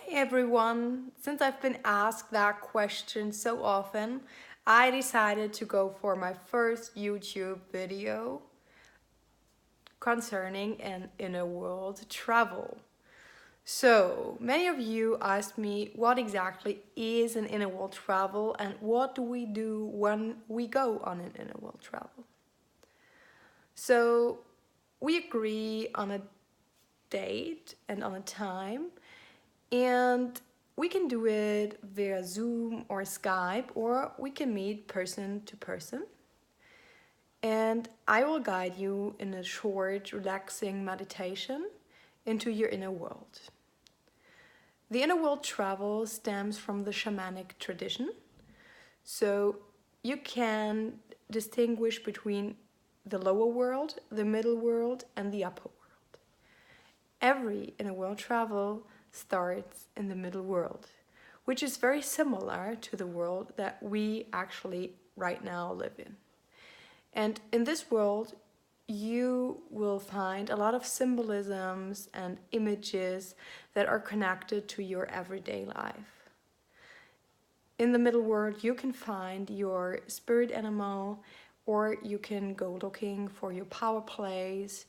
Hey everyone, since I've been asked that question so often, I decided to go for my first YouTube video concerning an inner world travel. So, many of you asked me what exactly is an inner world travel and what do we do when we go on an inner world travel. So, we agree on a date and on a time, and we can do it via Zoom or Skype, or we can meet person to person. And I will guide you in a short, relaxing meditation into your inner world. The inner world travel stems from the shamanic tradition. So you can distinguish between the lower world, the middle world, and the upper world. Every inner world travel starts in the middle world, which is very similar to the world that we actually right now live in. And in this world, you will find a lot of symbolisms and images that are connected to your everyday life. In the middle world, you can find your spirit animal, or you can go looking for your power place.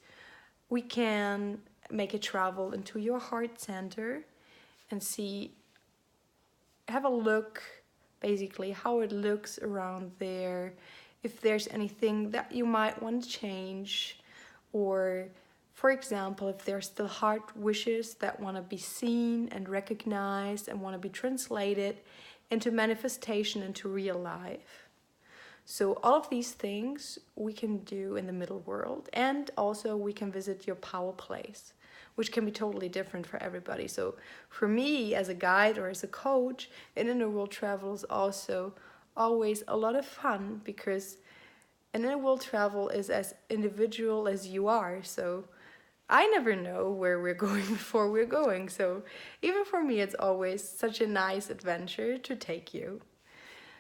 We can make a travel into your heart center and have a look basically how it looks around there, if there's anything that you might want to change, or for example, if there's still heart wishes that want to be seen and recognized and want to be translated into manifestation into real life. So all of these things we can do in the middle world, and also we can visit your power place, which can be totally different for everybody. So for me as a guide or as a coach, an inner world travel is also always a lot of fun, because an inner world travel is as individual as you are. So I never know where we're going before we're going. So even for me, it's always such a nice adventure to take you.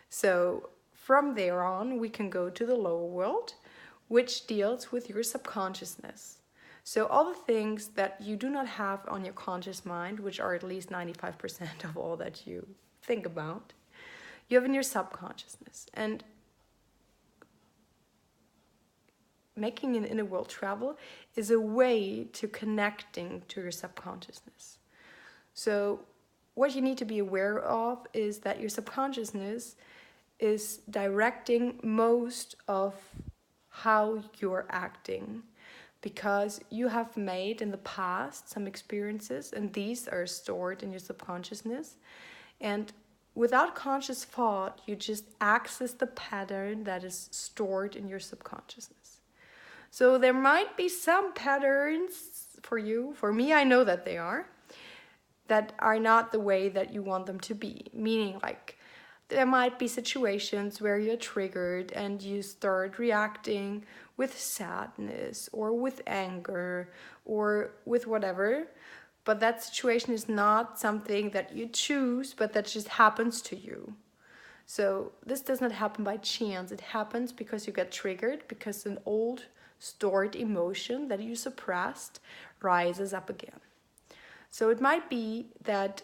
So from there on, we can go to the lower world, which deals with your subconsciousness. So all the things that you do not have on your conscious mind, which are at least 95% of all that you think about, you have in your subconsciousness. And making an inner world travel is a way to connecting to your subconsciousness. So what you need to be aware of is that your subconsciousness is directing most of how you're acting, because you have made in the past some experiences and these are stored in your subconsciousness, and without conscious thought you just access the pattern that is stored in your subconsciousness. So there might be some patterns for you, for me I know that they are, that are not the way that you want them to be, meaning like there might be situations where you're triggered and you start reacting with sadness or with anger or with whatever, but that situation is not something that you choose, but that just happens to you. So this does not happen by chance. It happens because you get triggered, because an old stored emotion that you suppressed rises up again. So it might be that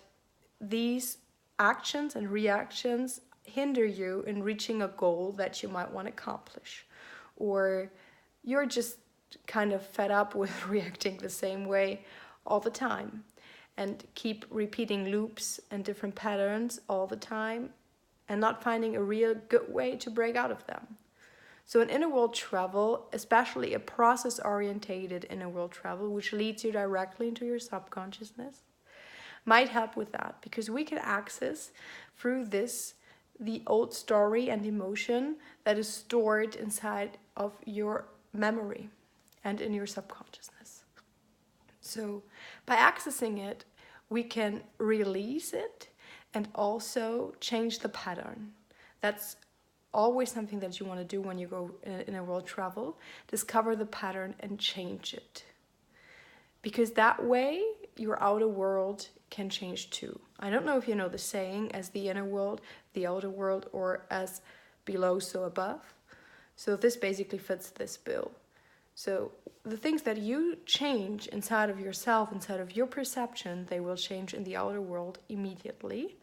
these actions and reactions hinder you in reaching a goal that you might want to accomplish, or you're just kind of fed up with reacting the same way all the time and keep repeating loops and different patterns all the time and not finding a real good way to break out of them. So an inner world travel, especially a process-orientated inner world travel, which leads you directly into your subconsciousness, might help with that, because we can access through this the old story and emotion that is stored inside of your memory and in your subconsciousness. So by accessing it, we can release it and also change the pattern. That's always something that you want to do when you go in a world travel. Discover the pattern and change it, because that way your outer world can change too. I don't know if you know the saying, as the inner world, the outer world, or as below, so above. So this basically fits this bill. So the things that you change inside of yourself, inside of your perception, they will change in the outer world immediately.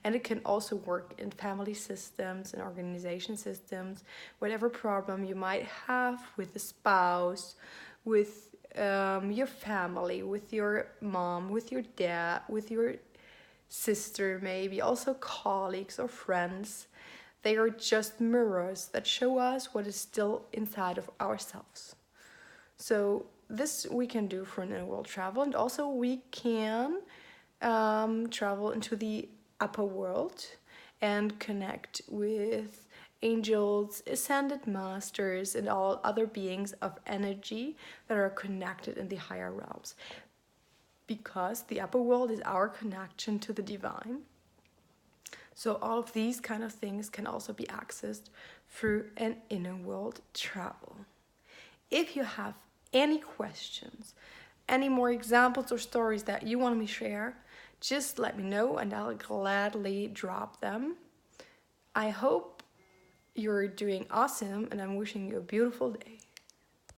And it can also work in family systems and organization systems. Whatever problem you might have with a spouse, with your family, with your mom, with your dad, with your sister, maybe also colleagues or friends, they are just mirrors that show us what is still inside of ourselves. So this we can do for an inner-world travel, and also we can travel into the upper world and connect with angels, ascended masters, and all other beings of energy that are connected in the higher realms. Because the upper world is our connection to the divine. So all of these kind of things can also be accessed through an inner world travel. If you have any questions, any more examples or stories that you want me to share, just let me know and I'll gladly drop them. I hope you're doing awesome and I'm wishing you a beautiful day.